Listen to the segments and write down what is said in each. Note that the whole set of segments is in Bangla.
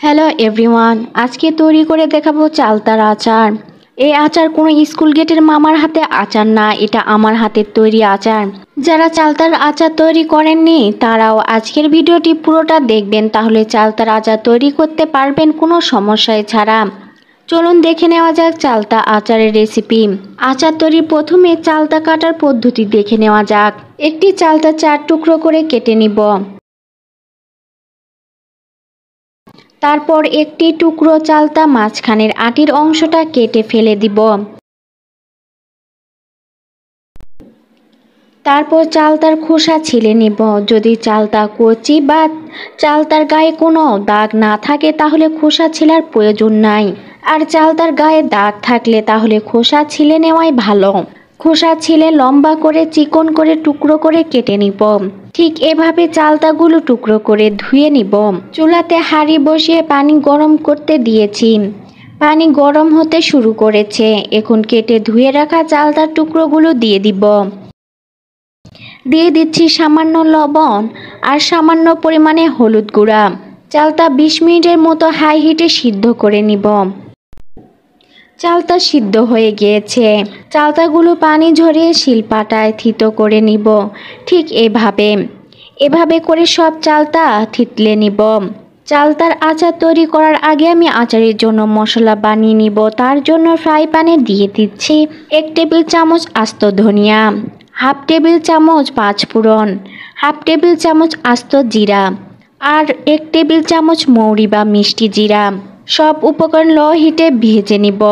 হ্যালো এভরিওয়ান, আজকে তৈরি করে দেখাবো চালতার আচার। এই আচার কোনো স্কুল গেটের মামার হাতে আচার না, এটা আমার হাতের তৈরি আচার। যারা চালতার আচার তৈরি করেননি তারাও আজকের ভিডিওটি পুরোটা দেখবেন, তাহলে চালতার আচার তৈরি করতে পারবেন কোনো সমস্যায় ছাড়া। চলুন দেখে নেওয়া যাক চালতা আচারের রেসিপি। আচার তৈরির প্রথমে চালতা কাটার পদ্ধতি দেখে নেওয়া যাক। একটি চালতা 4 টুকরো করে কেটে নিব। তারপর একটি টুকরো চালতা মাঝখানের আটির অংশটা কেটে ফেলে দিব। তারপর চালতার খোসা ছিলে নিব। যদি চালতা কচি বা চালতার গায়ে কোনো দাগ না থাকে তাহলে খোসা ছিলার প্রয়োজন নাই, আর চালতার গায়ে দাগ থাকলে তাহলে খোসা ছিলে নেওয়াই ভালো। খোসা ছিলে লম্বা করে চিকন করে টুকরো করে কেটে নিব। ঠিক এভাবে চালতাগুলো টুকরো করে ধুয়ে নিব। চুলাতে হাঁড়ি বসিয়ে পানি গরম করতে দিয়েছি। পানি গরম হতে শুরু করেছে। এখন কেটে ধুয়ে রাখা চালতার টুকরোগুলো দিয়ে দিব। দিয়ে দিচ্ছি সামান্য লবণ আর সামান্য পরিমাণে হলুদ গুঁড়া। চালতা 20 মিনিটের মতো হাই হিটে সিদ্ধ করে নিব। চালতা সিদ্ধ হয়ে গিয়েছে। চালতাগুলো পানি ঝরিয়ে শিলপাটায় থিতো করে নিব। ঠিক এভাবে করে সব চালতা থিতলে নিব। চালতার আচার তৈরি করার আগে আমি আচারের জন্য মশলা বানিয়ে নিব। তার জন্য ফ্রাই প্যানে দিয়ে দিচ্ছি 1 টেবিল চামচ আস্ত ধনিয়া, 1/2 টেবিল চামচ 5 ফোড়ন, 1/2 টেবিল চামচ আস্ত জিরা আর 1 টেবিল চামচ মৌরি বা মিষ্টি জিরা। সব উপকরণ লো হিটে ভেজে নিব।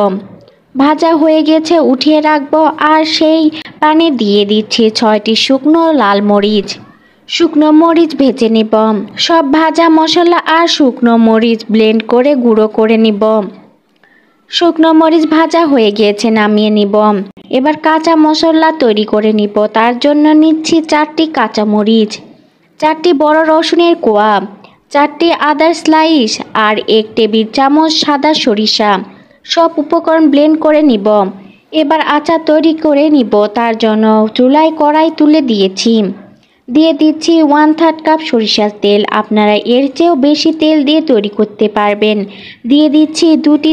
ভাজা হয়ে গেছে, উঠিয়ে রাখবো। আর সেই পানে দিয়ে দিচ্ছি 6টি শুকনো লাল মরিচ। শুকনো মরিচ ভেজে নিব। সব ভাজা মশলা আর শুকনো মরিচ ব্লেন্ড করে গুঁড়ো করে নিব। শুকনো মরিচ ভাজা হয়ে গিয়েছে, নামিয়ে নিব। এবার কাঁচা মশলা তৈরি করে নিব। তার জন্য নিচ্ছি 4টি কাঁচা মরিচ, 4টি বড় রসুনের কোয়া, 4টি আদার স্লাইস আর 1 টেবিল চামচ সাদা সরিষা। সব উপকরণ ব্লেন্ড করে নিব। এবার আচার তৈরি করে নিব। তার জন্য চুলায় কড়াই তুলে দিয়েছি। দিয়ে দিচ্ছি 1/3 কাপ সরিষার তেল। আপনারা এর চেয়েও বেশি তেল দিয়ে তৈরি করতে পারবেন। দিয়ে দিচ্ছি 2টি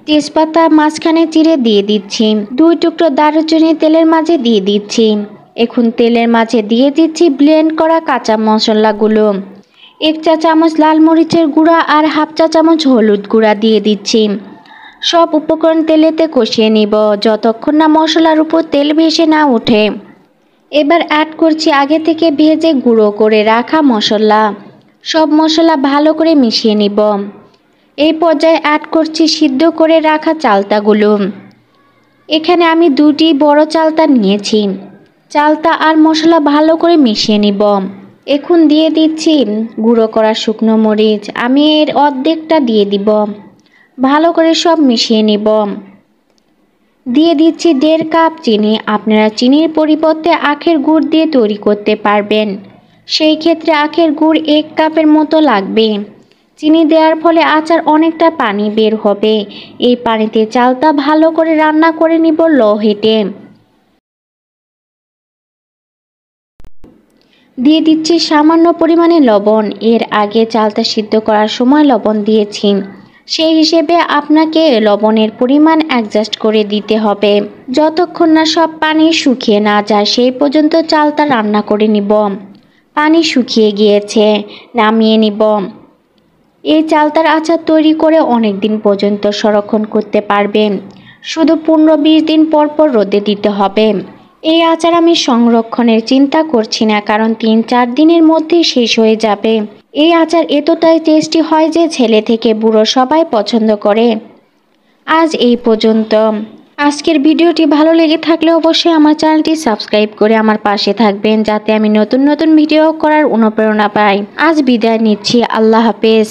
তেজপাতা মাঝখানে চিড়ে দিয়ে দিচ্ছি। 2 টুকরো দারুচিনি তেলের মাঝে দিয়ে দিচ্ছি। এখন তেলের মাঝে দিয়ে দিচ্ছি ব্লেন্ড করা কাঁচা মশলাগুলো। 1 চা চামচ লাল মরিচের গুঁড়া আর 1/2 চা চামচ হলুদ গুঁড়া দিয়ে দিচ্ছি। সব উপকরণ তেলেতে কষিয়ে নিব যতক্ষণ না মশলার উপর তেল ভেসে না ওঠে। এবার অ্যাড করছি আগে থেকে ভেজে গুঁড়ো করে রাখা মশলা। সব মশলা ভালো করে মিশিয়ে নিব। এই পর্যায়ে অ্যাড করছি সিদ্ধ করে রাখা চালতাগুলো। এখানে আমি 2টি বড় চালতা নিয়েছি। চালতা আর মশলা ভালো করে মিশিয়ে নিব। এখন দিয়ে দিচ্ছি গুঁড়ো করা শুকনো মরিচ। আমি এর অর্ধেকটা দিয়ে দিব। ভালো করে সব মিশিয়ে নিব। দিয়ে দিচ্ছি 1.5 কাপ চিনি। আপনারা চিনির পরিবর্তে আখের গুড় দিয়ে তৈরি করতে পারবেন। সেই ক্ষেত্রে আখের গুড় 1 কাপের মতো লাগবে। চিনি দেওয়ার ফলে আচার অনেকটা পানি বের হবে। এই পানিতে চালতা ভালো করে রান্না করে নিব লো হিটে। দিয়ে দিচ্ছি সামান্য পরিমাণে লবণ। এর আগে চালতা সিদ্ধ করার সময় লবণ দিয়েছি, সেই হিসেবে আপনাকে লবণের পরিমাণ অ্যাডজাস্ট করে দিতে হবে। যতক্ষণ না সব পানি শুকিয়ে না যায় সেই পর্যন্ত চালতা রান্না করে নিব। পানি শুকিয়ে গিয়েছে, নামিয়ে নিব। এই চালতার আচার তৈরি করে অনেক দিন পর্যন্ত সংরক্ষণ করতে পারবেন। শুধু 15-20 দিন পর পর রোদে দিতে হবে। এই আচার আমি সংরক্ষণের চিন্তা করছি না, কারণ 3-4 দিনের মধ্যেই শেষ হয়ে যাবে। এই আচার এতটাই টেস্টি হয় যে ছেলে থেকে বুড়ো সবাই পছন্দ করে। আজ এই পর্যন্ত। আজকের ভিডিওটি ভালো লেগে থাকলে অবশ্যই আমার চ্যানেলটি সাবস্ক্রাইব করে আমার পাশে থাকবেন, যাতে আমি নতুন নতুন ভিডিও করার অনুপ্রেরণা পাই। আজ বিদায় নিচ্ছি। আল্লাহ হাফেজ।